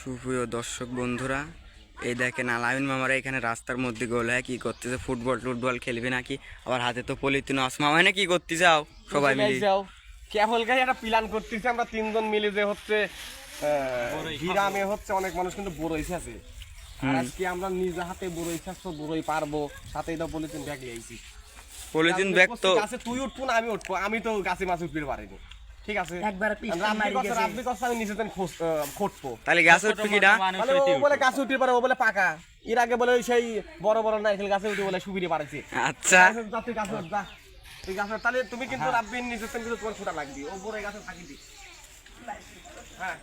সুপ্রিয় দর্শক বন্ধুরা, এই দেখেন আলামিন মামারা এখানে রাস্তার মধ্যে গোলায় কি করতেছে, ফুটবল খেলবে নাকি, আবার হাতে তো পলিথিন। মামা না কি করতে যাও সবাই মিলে? কেবল গাই একটা প্ল্যান করতেছি আমরা তিনজন মিলে, যে হচ্ছে গ্রামে হচ্ছে অনেক মানুষ কিন্তু বড়ই আছে, আর আজকে আমরা নিজে হাতে বড়ই চাষ বড়ই পারবো, সাথে এটা পলিথিন ব্যাগ নিয়েছি। পলিথিন ব্যাগ তো গাছে তুই উঠবো না আমি উঠবো, আমি তো গাছে মাছ উঠতে পারিনি, ঠিক আছে? আমি নিজে খুঁটবো, তাহলে গাছে উঠবে কিনা? ও বলে গাছে উঠতে পারে, ও বলে পাকা। এর আগে বলে সেই বড় বড় নারকেল গাছে উঠে বলে সুবিধে পারেছে। আচ্ছা তুই গাছে উঠ যা, তুই গাছে। তাহলে তুমি কিন্তু রাব্বিন নিজে কিন্তু তোমার খোটা লাগবে, ও বড় গাছে থাকি দি। হ্যাঁ,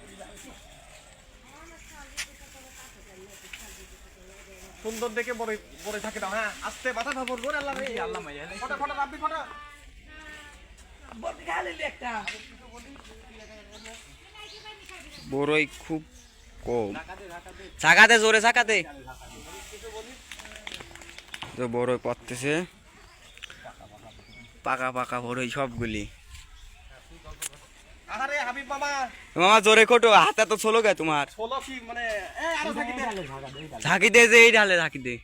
সুন্দর দেখে বড় বড় থাকে দাও। হ্যাঁ, আস্তে মাথা ধর করে আল্লাহ রে আল্লাহ মাইয়া ফটা ফটা রাব্বি ফটা বড়ই খুব কম, চাকাতে জোরে চাকাতে তো বড়ই পড়তেছে, পাকা পাকা বড়ই সবগুলি। আরে হাবিব মামা, মামা জোরে খোটো, হাতে তো ছোলো গে তোমার। ছোলো কি মানে আরো থাকি দে, ঝাঁকি দে, যে এই ঢালে ঝাঁকি দে।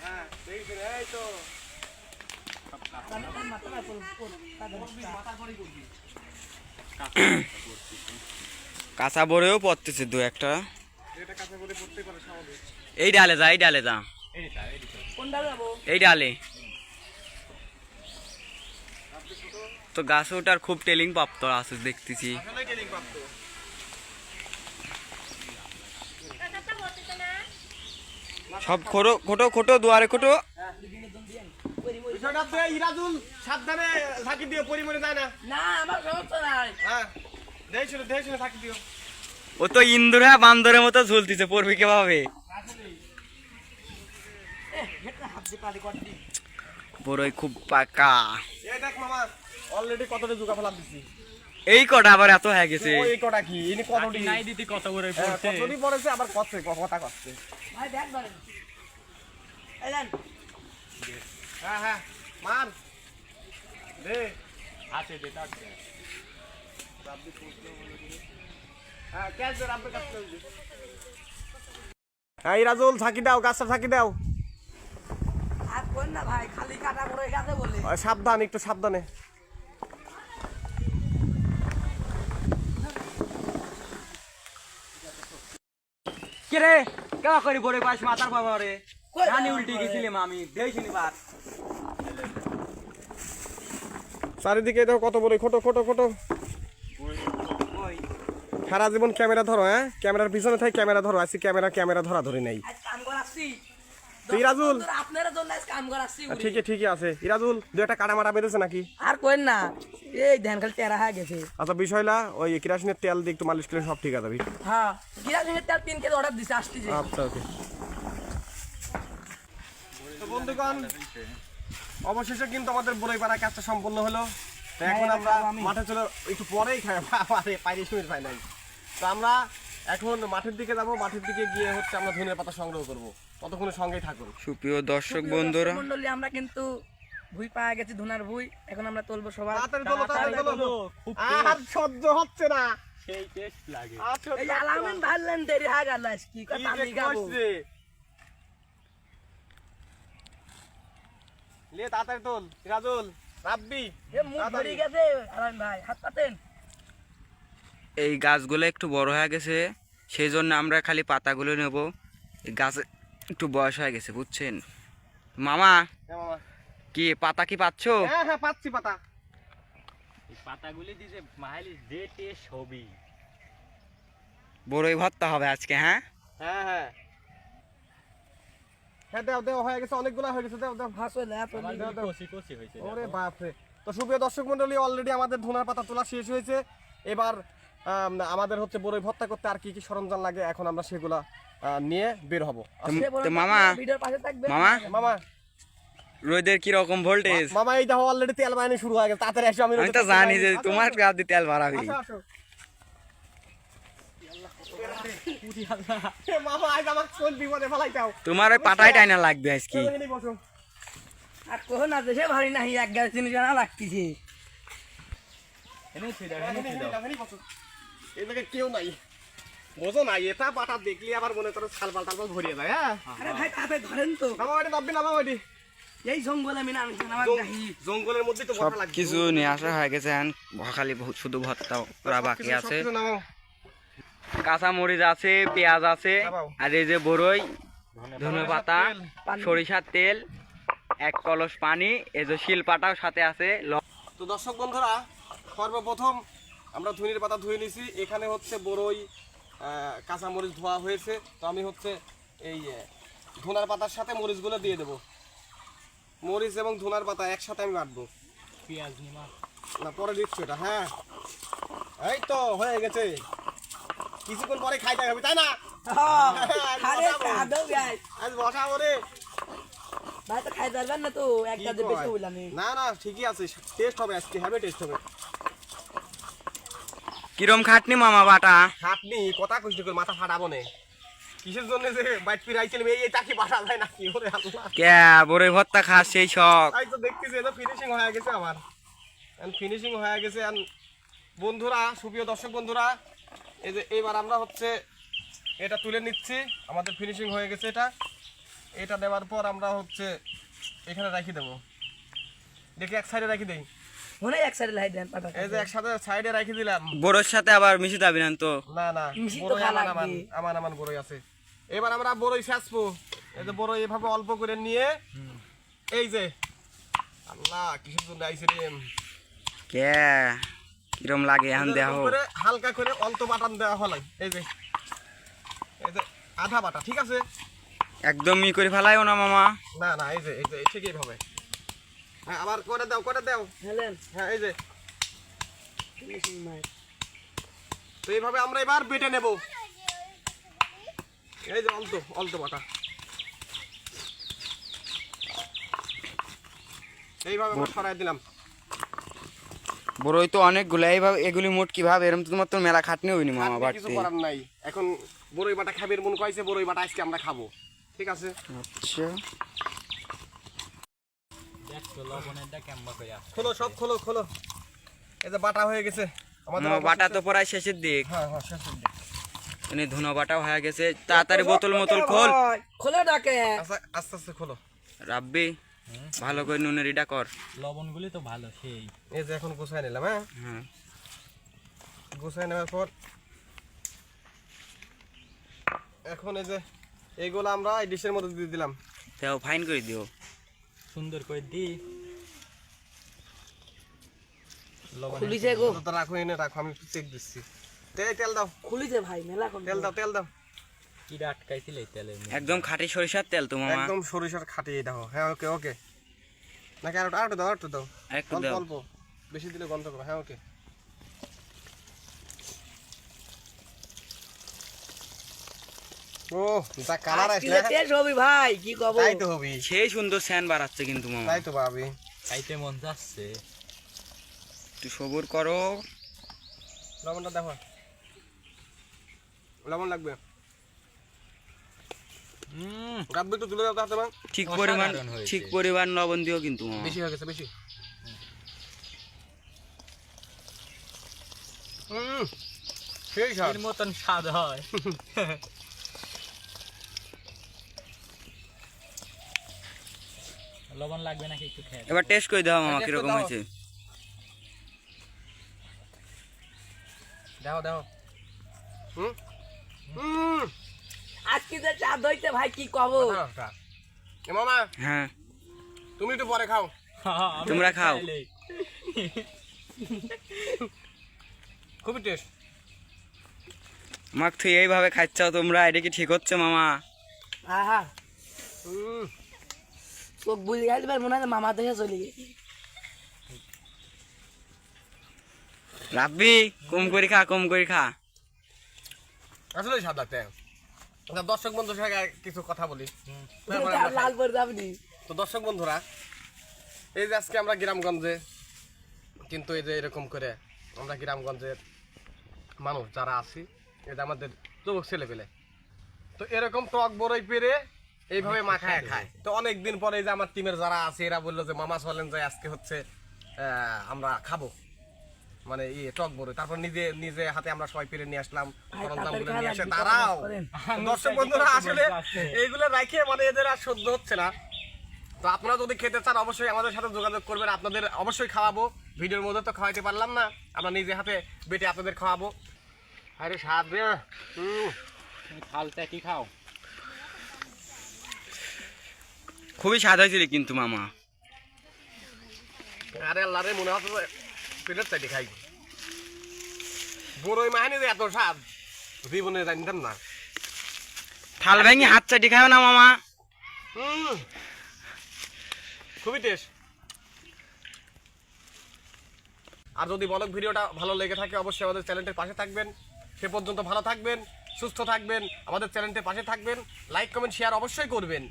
হ্যাঁ এই যে এই তো কাঁচা বড়েও পড়তেছে দু একটা। এটা কাছে বলে পড়তে পারে স্বাভাবিক। এই ডালে যা, এই ডালে যা, এই ডালে তো গাছে ওটার খুব টেলিং প্রাপ্ত আছে দেখতেছি। আসলে টেলিং প্রাপ্ত। সব খোটো খোটো খোটো, দুয়ারে খোটো। বিষয়টা তো ইরাজুল সাবধানে থাকি দিও, পরিমরে যায় না। না আমার সমস্যা নাই। হ্যাঁ, দেখিস থাকি দিও। ও তো ইন্দুর হ্যাঁ বান্দরের মতো ঝুলতেছে, পড়বি কেভাবে? বড়ই খুব পাকা। এই দেখ মামা, অলরেডি কতটা জুকা ফেলা দিছি। এই কটা আবার এত হয়ে গেছে। এই কটা কি ইনি কতটি নাই দিতে কত করে পড়ছে, কতটি পড়েছে, আবার কত কথা কচ্ছে। ভাই দেখ ধরেন এলেন হ্যাঁ হ্যাঁ মার দে হাতে দে তার হ্যাঁ ক্যাচ দে, রাব্বে কাজ করে দে। হ্যাঁ ইরাজুল থাকি দাও, গাছটা থাকি দাও। আর কোন না ভাই, খালি কাটা পড়ে গেছে বলে। সাবধান, একটু সাবধানে। কে রে কেবা করি বড় পাশ মাথার বাবা রে রানি উল্টি গেছিলাম আমি দেইছিনি বার। চারিদিকে দেখো কত বড় খোটো খোটো খোটো। সারা জীবন ক্যামেরা ধরো, হ্যাঁ ক্যামেরার পিছনে থাকি ক্যামেরা ধরো, আজকে ক্যামেরা ধরা ধরে নাই। আজ কাম করাচ্ছি তো ইরাজুল আপনারা জন্য আজ কাম করাচ্ছি। ঠিকই আছে। ইরাজুল দু একটা কাটা মারা বেঁধেছে নাকি? আর কোন না, এই ধ্যান খালি টেরা হয়ে গেছে। আচ্ছা বিষয়টা ওই কেরাসিনের তেল দিয়ে একটু মালিশ করলে সব ঠিক আছে। হ্যাঁ গিরা সঙ্গে তেল 3 কেজি অর্ডার দিছে আসছে যে। আচ্ছা ওকে। তো বন্ধুগণ, অবশেষে কিন্তু আমাদের বড়ইপাড়া কাজটা সম্পূর্ণ হলো। তো এখন আমরা মাঠে চলে, একটু পরেই খাই পাইরে শুয়ে পাই নাই। তো আমরা এখন মাঠের দিকে যাবো, মাঠের দিকে গিয়ে হচ্ছে আমরা ধনের পাতা সংগ্রহ করবো। ততক্ষণে সঙ্গেই থাকুন। সুপ্রিয় দর্শক বন্ধুরা, মণ্ডলী আমরা কিন্তু ভুই পাওয়া গেছি, ধুনার ভুই। এখন আমরা তুলবো সবাই। তাড়াতাড়ি তোলো। আর সহ্য হচ্ছে না, সেই টেস্ট লাগে। এই আলামিন ভাললেন দেরি হয়ে গেল, আজ কি কথা আমি গাবো। লে তাড়াতাড়ি তোল রাজুল, রাব্বি। এ মুখ ধরে গেছে আলামিন ভাই, হাত পাতেন। এই গাছগুলো একটু বড় হয়ে গেছে, সেই জন্য আমরা খালি পাতাগুলো নেব। এই গাছে একটু বয়স হয়ে গেছে, বুঝছেন মামা? কি পাতা কি পাচ্ছো? হ্যাঁ পাচ্ছি পাতা। এই পাতাগুলি দিছে মাইলি যে টেস্ট হবে। বড়ই ভর্তা হবে আজকে। হ্যাঁ হ্যাঁ হ্যাঁ হ্যাঁ, দেও হয়ে গেছে, অনেকগুলো হয়ে গেছে, দেও। হাসলে এত কষি হইছে। ওরে বাপরে। তো সুপ্রিয় দর্শক মন্ডলী, অলরেডি আমাদের ধনার পাতা তোলা শেষ হয়েছে। এবার আমাদের হচ্ছে বড়ই ভর্তা করতে আর কি কি সরঞ্জাম লাগে, এখন আমরা সেগুলা নিয়ে বের হব। তো মামা, ভিডিওর পাশে থাকবে। মামা রোদের কি রকম ভোল্টেজ? মামা এই দেখো অলরেডি তেল বানানো শুরু হয়ে গেছে, তাড়াতাড়ি এসো। আমি তো জানি যে তোমার গাছ দিয়ে তেল বাড়াবি। মামা আজ আমার কোন বিপদে ফেলাইতাও। তোমার ওই পাটাই টাইনা লাগবে আজকে। আর কোহ না দেশে ভারী নাহি, এক গাছ জিনিস জানা লাগতেছে। এনে ছিল এই জায়গায় কেউ নাই, বোঝো না, এটা পাটা দেখলে আবার মনে করো ছালপাল টালপাল ভরিয়ে যায়। হ্যাঁ আরে ভাই তাড়াতাড়ি ধরেন তো, নামা বাড়ি নামবি, নামা বাড়ি। এই জঙ্গলে আমি নামছি না, আমার গাহি জঙ্গলের মধ্যে তো সব বসা লাগবে। কিছু নিয়ে আসা হয়ে গেছে, এখন খালি শুধু ভর্তা করা বাকি আছে। সবকিছু নামাও। কাঁচা মরিচ আছে, পেঁয়াজ আছে, আর এই যে বড়ই, ধনে পাতা, সরিষার তেল, 1 কলস পানি, এই যে শিলপাটাও সাথে আছে। তো দর্শক বন্ধুরা, সর্বপ্রথম আমরা ধনির পাতা ধুয়ে নিছি। এখানে হচ্ছে বড়ই, কাঁচা মরিচ ধোয়া হয়েছে। তো আমি হচ্ছে এই ধনার পাতার সাথে মরিচগুলো দিয়ে দেবো। মরিচ এবং ধনার পাতা একসাথে আমি বাটবো। পেঁয়াজ নিমা না পরে দিচ্ছি ওটা। হ্যাঁ এই তো হয়ে গেছে, কিছুক্ষণ পরে খাইতে হবে, তাই না? আরে কাঁদো ভাই, আজ বসাবো রে। ভাই তো খাইতে পারবেন না তো, একটা যে বেশি বললাম না না ঠিকই আছে, টেস্ট হবে আজকে, হবে টেস্ট হবে। কিরম খাটনি মামা বাটা? খাটনি কথা কইতে করে মাথা ফাটাবো না, কিসের জন্য যে বাইট ফিরাইছিলাম, এই চাকরি বাসা যায় না কি ওরে আল্লাহ। কে বড়ই ভর্তা খাস সেই শখ? তাই তো দেখতেছি, এটা ফিনিশিং হয়ে গেছে আমার, ফিনিশিং হয়ে গেছে। বন্ধুরা, সুপ্রিয় দর্শক বন্ধুরা, এই যে এবার আমরা হচ্ছে এটা তুলে নিচ্ছি, আমাদের ফিনিশিং হয়ে গেছে। এটা দেওয়ার পর আমরা হচ্ছে এখানে রাখি দেবো। দেখি এক সাইডে রাখি দেই, মনে এক সাইডে লাই দেন পাটা, এই যে একসাথে সাইডে রাখি দিলাম। বড়োর সাথে আবার মিশে যাবি না তো? না না, মিশি তো বড়ই খাওয়া আমান লাগবে। আমান আমান বড়ই আছে। এবার আমরা বড়ই সাজবো। এই যে বড়ই এভাবে অল্প করে নিয়ে, এই যে আল্লাহ কিসের জন্য আইছে রে, কে কিরম লাগে এখন দেহ? এরকম করে হালকা করে অল্প বাটান দেওয়া হলো। এই যে আধা বাটা, ঠিক আছে? একদম ই করে ফেলাইও না মামা। না না, এই যে ঠিক এইভাবে। হ্যাঁ আবার করে দাও, করে দাও। হেলেন হ্যাঁ এই যে, ফিনিশিং মার। তো এইভাবে আমরা এবার বেটে নেব। এই যে অল্প অল্প বাটা, এইভাবে আমরা সরাই দিলাম। বড়ই তো অনেকগুলো, এইভাবে এগুলি মোট কিভাবে এরকম তো তোমার তো মেলা খাটনি হইনি মামা আর কিছু বাড়তে। করার নাই, এখন বড়ই বাটা খাবে মন কইছে, বড়ই বাটা আজকে আমরা খাবো, ঠিক আছে? আচ্ছা দেখ তো লবণেরটা কেমবা কইয়া খোলো সব, খোলো খোলো। এই যে বাটা হয়ে গেছে আমাদের। মামা বাটা তো প্রায় শেষের দিক, হ্যাঁ হ্যাঁ শেষ হয়ে গেছে। মানে ধুনো বাটাও হয়ে গেছে। তাড়াতাড়ি বোতল মোতল খোল খোলে ডাকে। আচ্ছা আস্তে আস্তে খোলো। রাব্বি, ভালো করে নুনের ইটা কর। লবণগুলি তো ভালো সেই। এই যে এখন গুছাই নিলাম। হ্যাঁ হ্যাঁ গুছাই নেওয়ার পর এখন এই যে এইগুলো আমরা এই ডিশের মধ্যে দিয়ে দিলাম। তাও ফাইন করে দিও। সুন্দর করে দি লবণ খুলিছে গো, তো রাখো, এনে রাখো, আমি চেক দিচ্ছি। তেল দাও, খুলিছে ভাই, মেলা কম। তেল দাও, তেল দাও। কি আটকাইছিল এই তেলের মধ্যে? একদম খাঁটি সরিষার তেল তো মামা। একদম সরিষার খাটি এটা হোক। হ্যাঁ ওকে ওকে, নাকি আর একটু দাও, একটু দাও, আরেকটু অল্প দাও। অল্প, বেশি দিলে গন্ধ করবে। হ্যাঁ ওকে। ও যা কালার আসলে, টেস্ট হবে ভাই, কি কব। তাই তো হবি, সেই সুন্দর স্যান বাড়াচ্ছে কিন্তু মামা। তাই তো ভাবি। খাইতে মন যাচ্ছে। একটু সবুর করো। লবণটা দেখো, লবণ লাগবে। গাব্বে একটু তুলে দাও তো হাতে মা। ঠিক অসাধারণ পরিমাণ, হয়েছে। ঠিক পরিমাণ লবণ দিও কিন্তু মামা। বেশি হয়ে গেছে, বেশি। সেই স্বাদ। এর মতন স্বাদ হয়। লবণ লাগবে নাকি একটু খেয়ে? এবার টেস্ট করে দাও মামা টেস্ট করে কিরকম দাও। হয়েছে। দেখো দেখো। হুম হুম আজকে যে চা দইতে ভাই কি কব। এ মামা, হ্যাঁ তুমি একটু পরে খাও। তোমরা খাও। খুবই টেস্ট। মাক তুই এইভাবে খাচ্ছাও তোমরা, এটা কি ঠিক হচ্ছে মামা? আহা, চোখ বুঝে গেছে ভাই, মনে হয় মামা দেখে চলে গেছে। রাব্বি কম করে খা, কম করে খা। আসলে স্বাদ লাগতে। দর্শক বন্ধুর সঙ্গে কিছু কথা বলি। লাল করে যাবনি। তো দর্শক বন্ধুরা, এই যে আজকে আমরা গ্রামগঞ্জে, কিন্তু এই যে এরকম করে আমরা গ্রামগঞ্জের মানুষ যারা আছি, এই যে আমাদের যুবক ছেলে পেলে, তো এরকম টক বড়ই পেরে এইভাবে মাখায় খায়। তো অনেকদিন পরে এই যে আমার টিমের যারা আছে এরা বললো যে মামা চলেন যায়, আজকে হচ্ছে আমরা খাবো। মানে টক বড়ই, তারপর নিজে নিজে হাতে আমরা সবাই পেরে নিয়ে আসলাম সরঞ্জামগুলো তাড়াতাড়ি নিয়ে আসে। খাওয়া তারাও করেন। দর্শক বন্ধুরা আসলে এইগুলো রাখে মানে এদের আর সহ্য হচ্ছে না। তো আপনারা যদি খেতে চান অবশ্যই আমাদের সাথে যোগাযোগ করবেন, আপনাদের অবশ্যই খাওয়াবো। ভিডিওর মধ্যে তো খাওয়াইতে পারলাম না, আমরা নিজে হাতে বেটে আপনাদের খাওয়াবো। আরে স্বাদ রে, খালটা কি খাও? খুবই স্বাদ হয়েছিল কিন্তু মামা। আরে আল্লাহ রে, মনে হচ্ছে পেটের চাইতে খাই। বড়ই মাহানি যে এত স্বাদ জীবনে জানতাম না। থাল ভেঙে হাত চাটি খাও না মামা। খুবই টেস্ট। আর যদি ব্লগ ভিডিওটা ভালো লেগে থাকে অবশ্যই আমাদের চ্যানেলটির পাশে থাকবেন। সে পর্যন্ত ভালো থাকবেন, সুস্থ থাকবেন, আমাদের চ্যানেলটির পাশে থাকবেন, লাইক কমেন্ট শেয়ার অবশ্যই করবেন।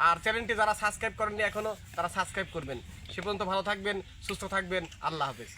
আর চ্যানেলটি যারা সাবস্ক্রাইব করেননি এখনো তারা সাবস্ক্রাইব করবেন। সে পর্যন্ত ভালো থাকবেন, সুস্থ থাকবেন, আল্লাহ হাফেজ।